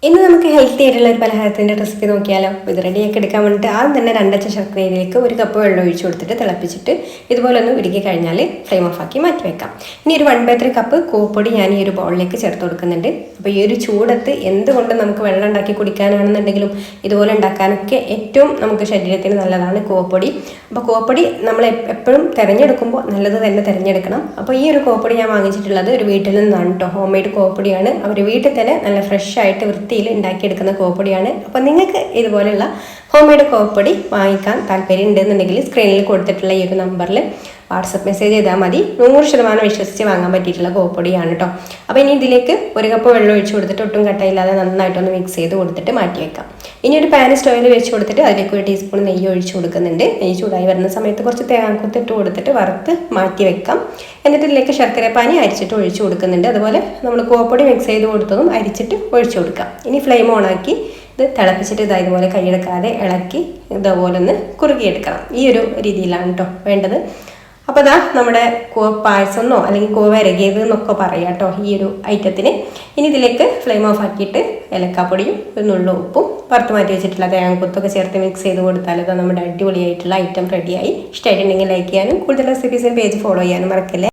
ഇന്ന് നമുക്ക് ഹെൽത്തി ആയിട്ടുള്ള ഒരു പലഹാരത്തിൻ്റെ റെസിപ്പി നോക്കിയാലോ. ഇത് റെഡിയാക്കി എടുക്കാൻ വേണ്ടിയിട്ട് ആദ്യം തന്നെ 2 ശർക്കരയിലേക്ക് 1 കപ്പ് വെള്ളം ഒഴിച്ച് കൊടുത്തിട്ട് തിളപ്പിച്ചിട്ട് ഇതുപോലെ ഒന്ന് ഉരുക്കി കഴിഞ്ഞാൽ ഫ്ലെയിം ഓഫ് ആക്കി മാറ്റി വെക്കാം. ഇനി ഒരു 1/3 കപ്പ് കൂവപ്പൊടി ഞാൻ ഈ ഒരു ബൗളിലേക്ക് ചേർത്ത് കൊടുക്കുന്നുണ്ട്. അപ്പോൾ ഈ ഒരു ചൂടത്ത് എന്തുകൊണ്ട് നമുക്ക് വെള്ളം ഉണ്ടാക്കി കുടിക്കാനാണെന്നുണ്ടെങ്കിലും ഇതുപോലെ ഉണ്ടാക്കാനൊക്കെ ഏറ്റവും നമുക്ക് ശരീരത്തിന് നല്ലതാണ് കൂവപ്പൊടി. അപ്പോൾ കൂവപ്പൊടി നമ്മൾ എപ്പോഴും തിരഞ്ഞെടുക്കുമ്പോൾ നല്ലത് തന്നെ തിരഞ്ഞെടുക്കണം. അപ്പോൾ ഈ ഒരു കൂവപ്പൊടി ഞാൻ വാങ്ങിച്ചിട്ടുള്ളത് ഒരു വീട്ടിൽ നിന്നാണ് കേട്ടോ. Home made കൂവപ്പൊടിയാണ്. അവർ വീട്ടിൽ തന്നെ നല്ല ഫ്രഷ് ആയിട്ട് വൃത്തിയിൽ ഉണ്ടാക്കിയെടുക്കുന്ന കൂവപ്പൊടിയാണ്. അപ്പോൾ നിങ്ങൾക്ക് ഇതുപോലെയുള്ള ഹോം മെയ്ഡ് കൂവപ്പൊടി വാങ്ങിക്കാൻ താല്പര്യം ഉണ്ടെന്നുണ്ടെങ്കിൽ സ്ക്രീനിൽ കൊടുത്തിട്ടുള്ള ഈ ഒരു നമ്പറിൽ വാട്സപ്പ് മെസ്സേജ് ചെയ്താൽ മതി. 100% വിശ്വസിച്ച് വാങ്ങാൻ പറ്റിയിട്ടുള്ള കൂവപ്പൊടിയാണ് കേട്ടോ. അപ്പോൾ ഇനി ഇതിലേക്ക് 1 കപ്പ് വെള്ളം ഒഴിച്ച് കൊടുത്തിട്ട് ഒട്ടും കട്ടയില്ലാതെ നന്നായിട്ടൊന്ന് മിക്സ് ചെയ്ത് കൊടുത്തിട്ട് മാറ്റി വെക്കാം. ഇനി ഒരു പാൻ സ്റ്റോവിൽ വെച്ച് കൊടുത്തിട്ട് അതിലേക്ക് 1 ടീസ്പൂൺ നെയ്യ് ഒഴിച്ച് കൊടുക്കുന്നുണ്ട്. നെയ്യ് ചൂടായി വരുന്ന സമയത്ത് കുറച്ച് തേങ്ങാക്കൊത്തിട്ട് കൊടുത്തിട്ട് വറുത്ത് മാറ്റി വെക്കാം. എന്നിട്ട് ഇതിലേക്ക് ശർക്കര പാനി അരിച്ചിട്ട് ഒഴിച്ച് കൊടുക്കുന്നുണ്ട്. അതുപോലെ നമ്മൾ കൂവപ്പൊടി മിക്സ് ചെയ്ത് കൊടുത്തതും അരിച്ചിട്ട് ഒഴിച്ച് കൊടുക്കാം. ഇനി ഫ്ലെയിം ഓണാക്കി ഇത് തിളപ്പിച്ചിട്ട് ഇതുപോലെ കൈയെടുക്കാതെ ഇളക്കി ഇതുപോലെ ഒന്ന് കുറുകിയെടുക്കണം. ഈ ഒരു രീതിയിലാണ് കേട്ടോ വേണ്ടത്. അപ്പോൾ അതാ നമ്മുടെ കൂവ പായസമെന്നോ അല്ലെങ്കിൽ കൂവ വിരകിയത് എന്നൊക്കെ പറയാം കേട്ടോ ഈ ഒരു ഐറ്റത്തിന്. ഇനി ഇതിലേക്ക് ഫ്ലെയിം ഓഫ് ആക്കിയിട്ട് ഏലക്കാപ്പൊടിയും ഒരു നുള്ളു ഉപ്പും വറുത്ത് മാറ്റി വെച്ചിട്ടുള്ള തേങ്ങാക്കൊത്തൊക്കെ ചേർത്ത് മിക്സ് ചെയ്ത് കൊടുത്താൽ ഇത് നമ്മുടെ അടിപൊളിയായിട്ടുള്ള ഐറ്റം റെഡിയായി. ഇഷ്ടമായിട്ടുണ്ടെങ്കിൽ ലൈക്ക് ചെയ്യാനും കൂടുതൽ റെസിപ്പീസിന് പേജ് ഫോളോ ചെയ്യാനും മറക്കല്ലേ.